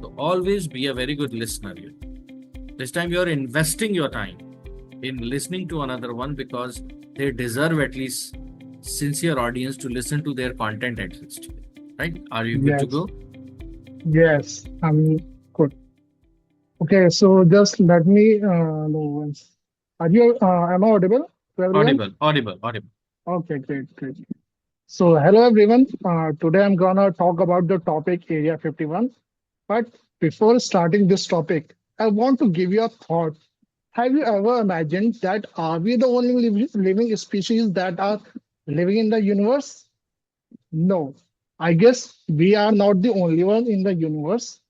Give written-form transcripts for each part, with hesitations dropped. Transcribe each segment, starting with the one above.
So always be a very good listener. This time you are investing your time in listening to another one because they deserve at least sincere audience to listen to their content at least. Right? Are you good to Yes, go? yes, I'm good. Okay, so just let me know once. Am I audible to everyone? Audible, audible, audible. Okay, great, great. So, hello everyone. Today I'm gonna talk about the topic Area 51. But before starting this topic, I want to give you a thought. Have you ever imagined that are we the only living species that are living in the universe? No, I guess we are not the only one in the universe.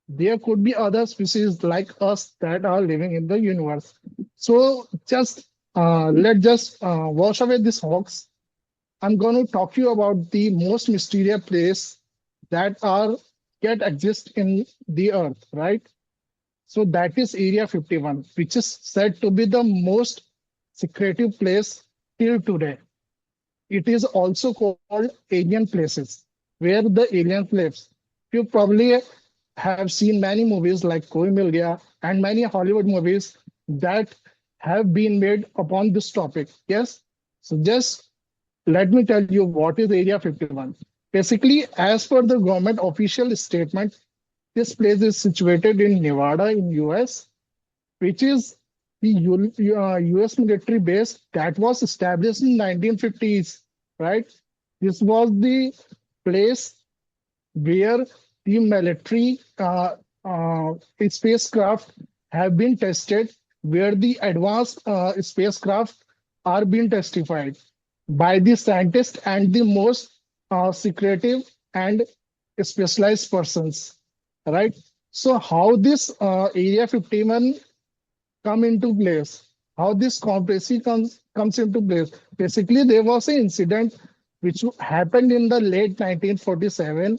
There could be other species like us that are living in the universe. So just let's just wash away this hoax. I'm going to talk to you about the most mysterious place that are yet exist in the earth, right? So that is Area 51, which is said to be the most secretive place till today. It is also called alien places, where the aliens lives. You probably have seen many movies like Koi Mil Gaya and many Hollywood movies that have been made upon this topic. Yes. So just let me tell you what is Area 51. Basically, as per the government official statement, this place is situated in Nevada in US, which is the US military base that was established in 1950s, right? This was the place where the military spacecraft have been tested, where the advanced spacecraft are being testified by the scientists and the most secretive and specialized persons, right? So how this Area 51 come into place, how this conspiracy comes into place. Basically, there was an incident which happened in the late 1947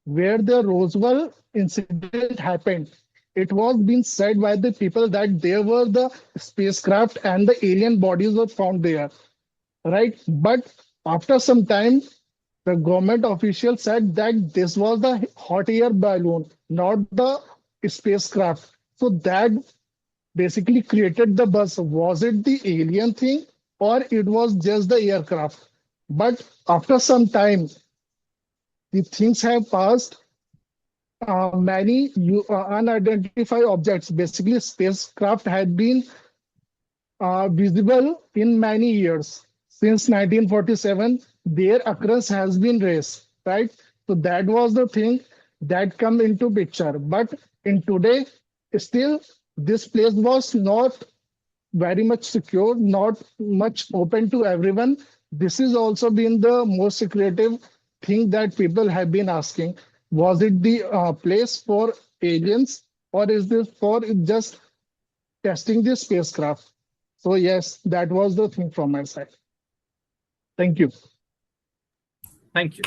where the Roswell incident happened. It was being said by the people that there were the spacecraft and the alien bodies were found there, right? But after some time, the government official said that this was the hot air balloon, not the spacecraft. So that basically created the buzz. Was it the alien thing or it was just the aircraft? But after some time, the things have passed. Many unidentified objects, basically spacecraft, had been visible in many years. Since 1947, their occurrence has been raised, right? So that was the thing that come into picture. But in today, still, this place was not very much secure, not much open to everyone. This is also been the most secretive thing that people have been asking. Was it the place for aliens or is this for just testing the spacecraft? So yes, that was the thing from my side. Thank you. Thank you.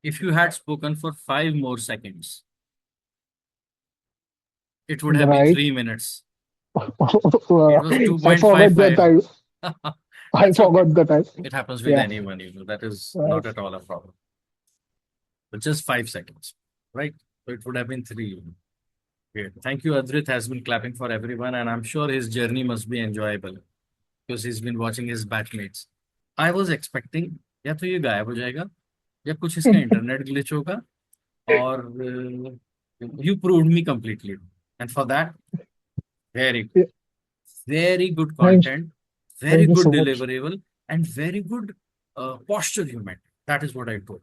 If you had spoken for 5 more seconds, it would have been Right. 3 minutes. It was I forgot the 2.55. time. I That's okay. forgot the time. It happens with Yeah. anyone, that is Right. not at all a problem. But just 5 seconds, right? So it would have been three. Great. Thank you. Adrit has been clapping for everyone, and I'm sure his journey must be enjoyable because he's been watching his batchmates. I was expecting या तो ये गायब हो जाएगा या कुछ इसका internet glitch होगा और you proved me completely. And for that, very good. Yeah, Very good Thank, content, very thank you good so much. deliverable, and very good posture you maintained. That is what I told.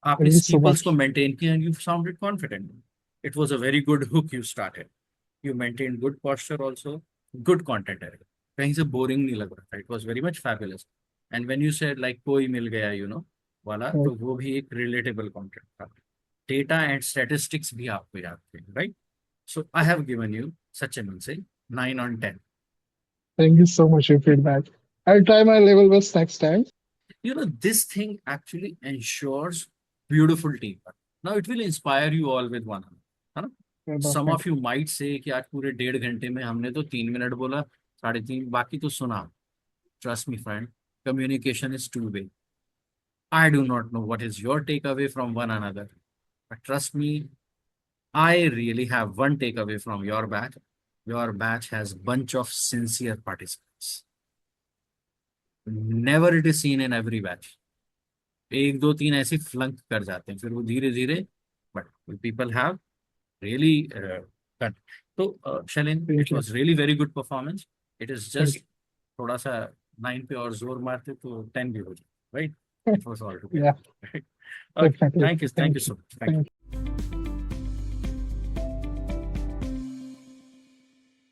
आपने Thank you so steeples को much. maintain किया and you sounded confident. It was a very good hook you started. You maintained good posture also, good content area. कहीं से boring नहीं लग रहा था. It was very much fabulous. And when you said like कोई मिल गया, वाला, Right. तो वो भी एक relatable content था. Data and statistics भी आपको याद थे, right? So I have given you such an say 9 on 10. Thank you so much for your feedback. I'll try my level best next time. This thing actually ensures beautiful teamwork. Now it will inspire you all with one another, है ना? Yeah, Some of perfect. you might say कि आज पूरे 1.5 घंटे में हमने तो 3 minute बोला, 3.5 बाकी तो सुना. Trust me, friend, communication is two-way. I do not know what is your takeaway from one another, but trust me, I really have one takeaway from your batch. Your batch has bunch of sincere participants. Never it is seen in every batch. एक दो तीन ऐसे फ्लंक कर जाते हैं फिर वो धीरे धीरे but people have really cut तो शैलेन it Greatly. Was really very good performance it is Thank just थोड़ा सा 9 पे और जोर मारते तो 10 भी हो जाए right you. It was all Yeah, together okay definitely. Thank you Thank you. So much thank Thank you you.